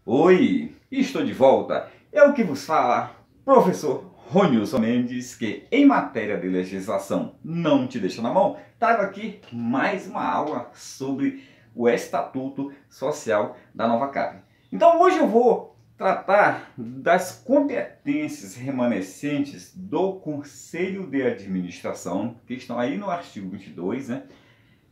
Oi, estou de volta. É o que vos fala, professor Ronilson Mendes, que em matéria de legislação não te deixa na mão, trago aqui mais uma aula sobre o Estatuto Social da Nova Cap. Então hoje eu vou tratar das competências remanescentes do Conselho de Administração, que estão aí no artigo 22, né?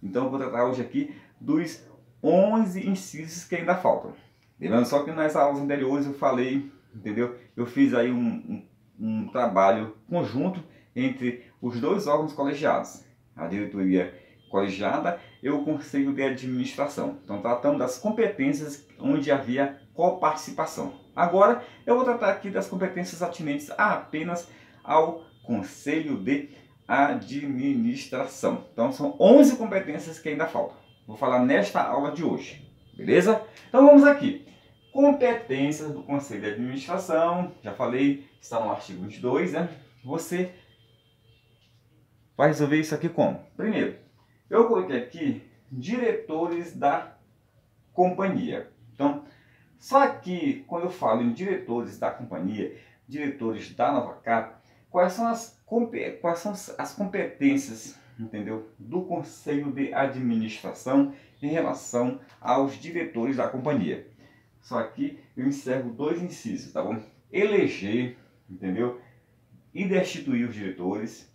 Então eu vou tratar hoje aqui dos 11 incisos que ainda faltam. Lembrando só que nas aulas anteriores eu falei, entendeu? Eu fiz aí um trabalho conjunto entre os dois órgãos colegiados, a diretoria colegiada e o conselho de administração. Então tratando das competências onde havia coparticipação. Agora eu vou tratar aqui das competências atinentes apenas ao conselho de administração. Então são 11 competências que ainda faltam. Vou falar nesta aula de hoje, beleza? Então vamos aqui. Competências do Conselho de Administração, já falei, está no artigo 22, né? Você vai resolver isso aqui como? Primeiro, eu coloquei aqui diretores da companhia. Então, só que quando eu falo em diretores da companhia, diretores da Nova Cap, quais são as competências, entendeu, do Conselho de Administração em relação aos diretores da companhia? Só que eu encerro dois incisos, tá bom? Eleger, entendeu? E destituir os diretores,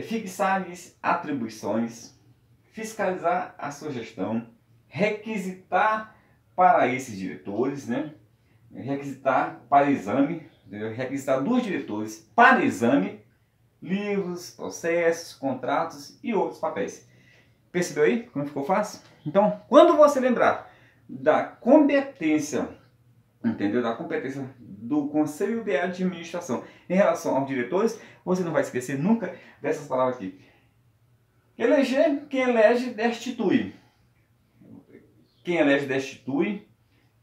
fixar-lhes atribuições, fiscalizar a sua gestão, requisitar para esses diretores, né? Requisitar para exame, entendeu? Requisitar dos diretores para exame, livros, processos, contratos e outros papéis. Percebeu aí como ficou fácil? Então, quando você lembrar da competência, entendeu? Da competência do Conselho de Administração em relação aos diretores, você não vai esquecer nunca dessas palavras aqui. Eleger, quem elege, destitui. Quem elege, destitui.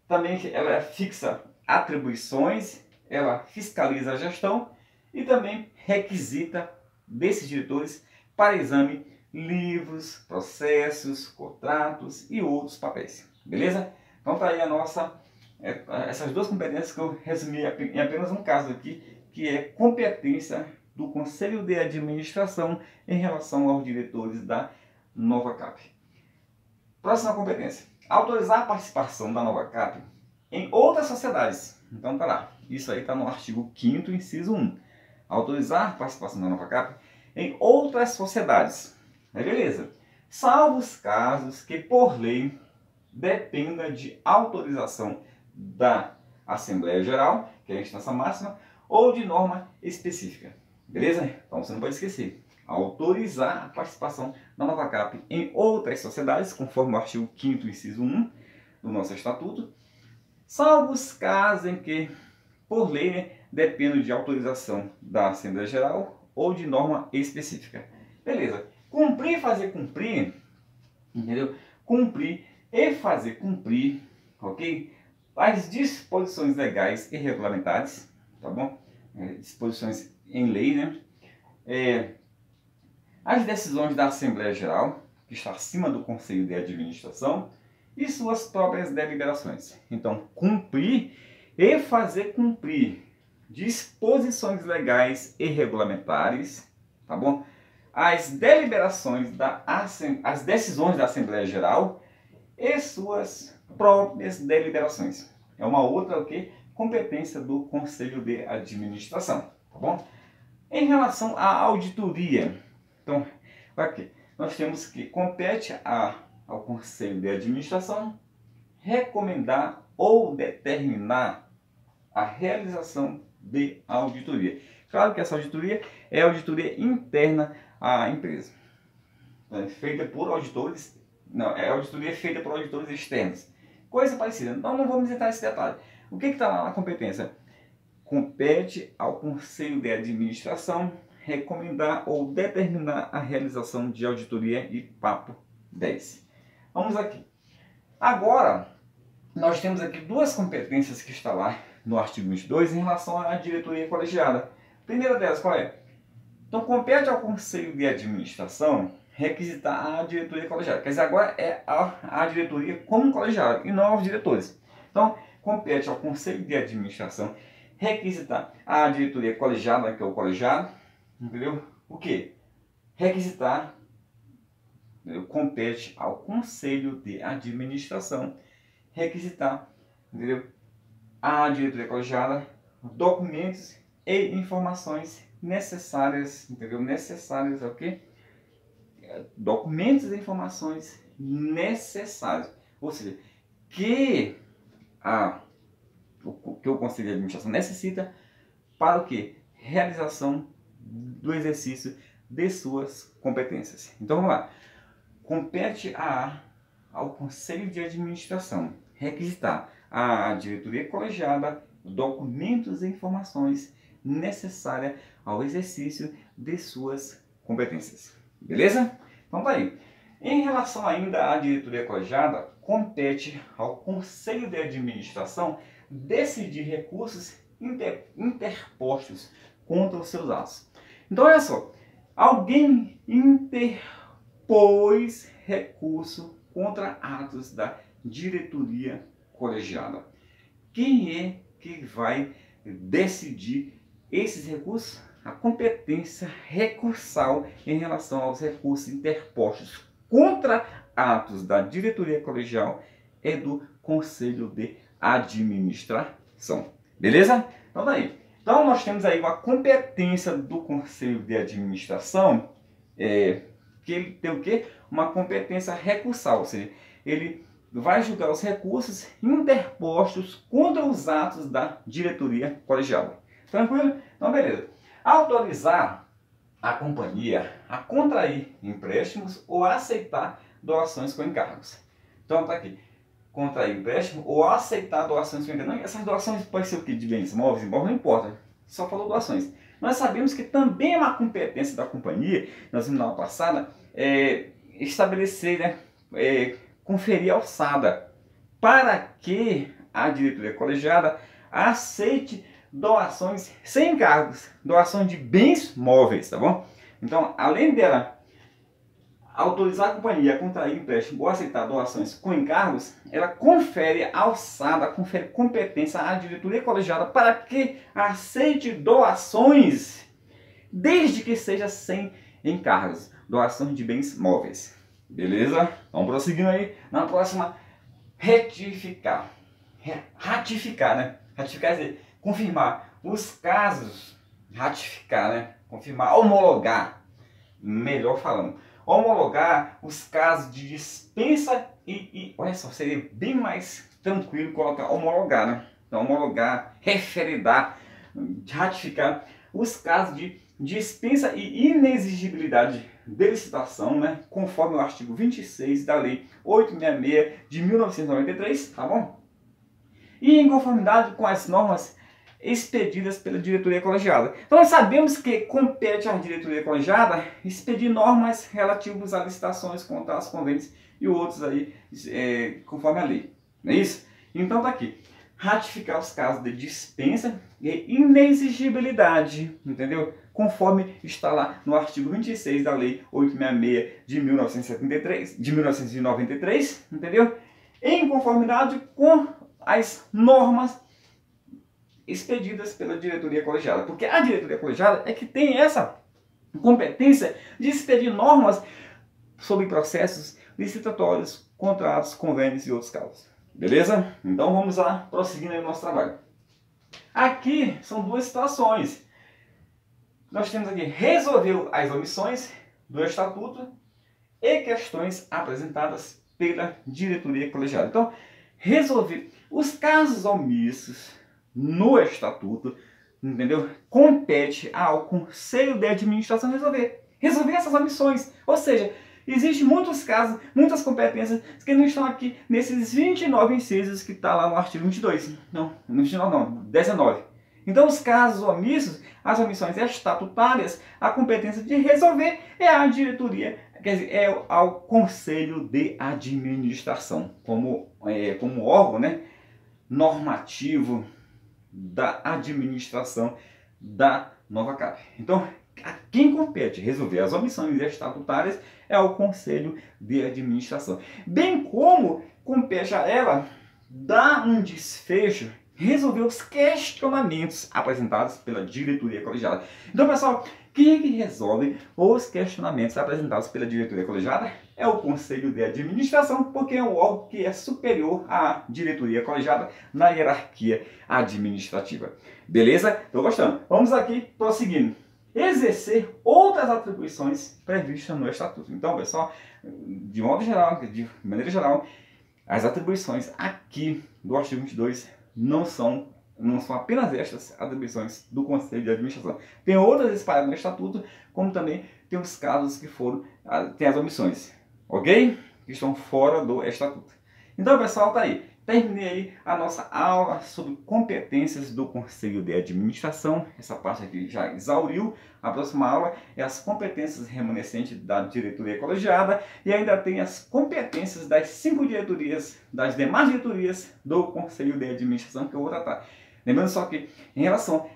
Também ela fixa atribuições, ela fiscaliza a gestão e também requisita desses diretores para exame livros, processos, contratos e outros papéis. Beleza? Então tá aí essas duas competências que eu resumi em apenas um caso aqui, que é competência do Conselho de Administração em relação aos diretores da Nova Cap. Próxima competência. Autorizar a participação da Nova Cap em outras sociedades. Então tá lá. Isso aí está no artigo 5º, inciso 1. Autorizar a participação da Nova Cap em outras sociedades. Aí beleza. Salvo os casos que por lei dependa de autorização da Assembleia Geral, que é a instância máxima, ou de norma específica. Beleza? Então você não pode esquecer. Autorizar a participação da Nova Cap em outras sociedades, conforme o artigo 5º, inciso 1 do nosso Estatuto, salvo os casos em que, por lei, né, dependam de autorização da Assembleia Geral ou de norma específica. Beleza. Cumprir e fazer cumprir, entendeu? Cumprir e fazer cumprir, ok? As disposições legais e regulamentares, tá bom? Disposições em lei, né? As decisões da Assembleia Geral, que está acima do Conselho de Administração, e suas próprias deliberações. Então, cumprir e fazer cumprir disposições legais e regulamentares, tá bom? As deliberações as decisões da Assembleia Geral e suas próprias deliberações. É uma outra competência do Conselho de Administração, tá bom? Em relação à auditoria, então, aqui nós temos que compete ao Conselho de Administração recomendar ou determinar a realização de auditoria. Claro que essa auditoria é auditoria interna à empresa, feita por auditores, não, é auditoria feita por auditores externos. Coisa parecida. Então não vamos entrar nesse detalhe. O que está lá na competência? Compete ao Conselho de Administração recomendar ou determinar a realização de auditoria e papo 10. Vamos aqui. Agora, nós temos aqui duas competências que estão lá no artigo 22 em relação à diretoria colegiada. A primeira delas, qual é? Então, compete ao Conselho de Administração requisitar a diretoria colegiada. Quer dizer, agora é a diretoria como colegiada e não aos diretores. Então, compete ao Conselho de Administração requisitar a diretoria colegiada, que é o colegiado, entendeu? O que? Requisitar, entendeu? Compete ao Conselho de Administração requisitar, entendeu? A diretoria colegiada documentos e informações necessárias, entendeu? Necessárias ao quê? Documentos e informações necessárias, ou seja, que o Conselho de Administração necessita para o quê? Realização do exercício de suas competências. Então vamos lá. Compete ao Conselho de Administração requisitar à diretoria colegiada documentos e informações necessárias ao exercício de suas competências. Beleza? Então tá aí. Em relação ainda à diretoria colegiada, compete ao Conselho de Administração decidir recursos interpostos contra os seus atos. Então olha só, alguém interpôs recurso contra atos da diretoria colegiada. Quem é que vai decidir esses recursos? A competência recursal em relação aos recursos interpostos contra atos da diretoria colegial é do Conselho de Administração. Beleza? Então daí. Então nós temos aí uma competência do Conselho de Administração, que ele tem o quê? Uma competência recursal, ou seja, ele vai julgar os recursos interpostos contra os atos da diretoria colegial. Tranquilo? Então beleza. Autorizar a companhia a contrair empréstimos ou a aceitar doações com encargos. Então tá aqui. Contrair empréstimo ou aceitar doações com encargos. Essas doações podem ser o quê? De bens móveis, imóveis, não importa. Só falou doações. Nós sabemos que também é uma competência da companhia, nós vimos na aula passada, estabelecer, né, conferir alçada para que a diretoria colegiada aceite doações sem encargos, doações de bens móveis, tá bom? Então, além dela autorizar a companhia a contrair empréstimo ou aceitar doações com encargos, ela confere alçada, confere competência à diretoria colegiada para que aceite doações, desde que seja sem encargos, doações de bens móveis. Beleza? Vamos prosseguindo aí. Na próxima, ratificar. Ratificar, né? Ratificar quer dizer confirmar os casos. Ratificar, né? Confirmar, homologar. Melhor falando. Homologar os casos de dispensa e olha só, seria bem mais tranquilo colocar homologar, né? Então, homologar, referendar, ratificar os casos de dispensa e inexigibilidade de licitação, né? Conforme o artigo 26 da Lei 866 de 1993, tá bom? E em conformidade com as normas expedidas pela diretoria colegiada. Então nós sabemos que compete à diretoria colegiada expedir normas relativas a licitações, contratos, convênios e outros aí, conforme a lei. Não é isso? Então tá aqui. Ratificar os casos de dispensa e inexigibilidade, entendeu? Conforme está lá no artigo 26 da Lei 866 de 1993, entendeu? Em conformidade com as normas expedidas pela diretoria colegiada, porque a diretoria colegiada é que tem essa competência de expedir normas sobre processos licitatórios, contratos, convênios e outros casos. Beleza? Então vamos lá, prosseguindo aí o nosso trabalho. Aqui são duas situações. Nós temos aqui resolver as omissões do estatuto e questões apresentadas pela diretoria colegiada. Então, resolver os casos omissos no estatuto, entendeu? Compete ao Conselho de Administração resolver essas omissões. Ou seja, existem muitos casos, muitas competências que não estão aqui nesses 29 incisos que está lá no artigo 22. Não, no 29 não, 19. Então, os casos omissos, as omissões estatutárias, a competência de resolver é a diretoria, quer dizer, é ao Conselho de Administração, como órgão, né, normativo da administração da nova CAP. Então, a quem compete resolver as omissões estatutárias é o Conselho de Administração. Bem como compete a ela dar um desfecho, resolver os questionamentos apresentados pela diretoria colegiada. Então, pessoal, quem é que resolve os questionamentos apresentados pela diretoria colegiada? É o Conselho de Administração, porque é o órgão que é superior à diretoria colegiada na hierarquia administrativa. Beleza? Estou gostando. Vamos aqui prosseguindo. Exercer outras atribuições previstas no Estatuto. Então, pessoal, de modo geral, de maneira geral, as atribuições aqui do artigo 22 não são apenas estas atribuições do Conselho de Administração. Tem outras espalhadas no Estatuto, como também tem os casos que tem as omissões, ok? Que estão fora do Estatuto. Então, pessoal, tá aí. Terminei aí a nossa aula sobre competências do Conselho de Administração. Essa parte aqui já exauriu. A próxima aula é as competências remanescentes da diretoria colegiada e ainda tem as competências das 5 diretorias, das demais diretorias do Conselho de Administração que eu vou tratar. Lembrando só que em relação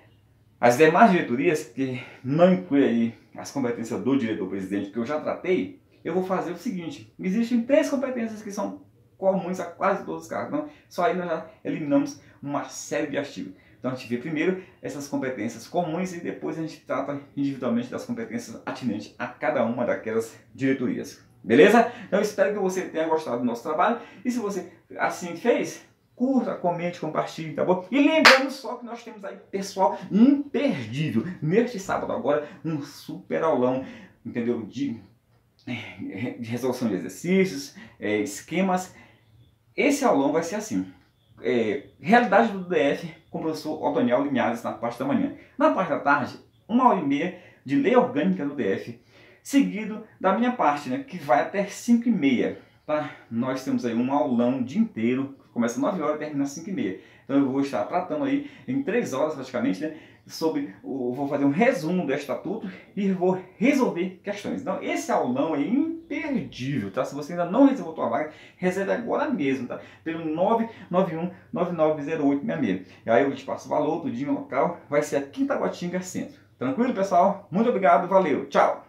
às demais diretorias, que não inclui aí as competências do diretor-presidente que eu já tratei, eu vou fazer o seguinte: existem 3 competências que são comuns a quase todos os cargos. Então, só aí nós já eliminamos uma série de artigos. Então, a gente vê primeiro essas competências comuns e depois a gente trata individualmente das competências atinentes a cada uma daquelas diretorias. Beleza? Então, eu espero que você tenha gostado do nosso trabalho. E se você assim fez, curta, comente, compartilhe, tá bom? E lembrando só que nós temos aí, pessoal, imperdível. Neste sábado agora, um super aulão, entendeu? De resolução de exercícios, esquemas. Esse aulão vai ser assim: realidade do DF com o professor Otoniel Linhares na parte da manhã. Na parte da tarde, 1h30 de lei orgânica do DF, seguido da minha parte, né, que vai até 5h30. Tá? Nós temos aí um aulão o dia inteiro, começa às 9 horas e termina às 5h30. Então eu vou estar tratando aí em 3 horas praticamente, né, vou fazer um resumo do Estatuto e vou resolver questões. Então esse aulão é imperdível, tá? Se você ainda não reservou a tua vaga, reserve agora mesmo, tá? Pelo 991-990866. E aí eu te passo o valor, tudinho, local, vai ser aqui em Taguatinga Centro. Tranquilo, pessoal? Muito obrigado, valeu, tchau!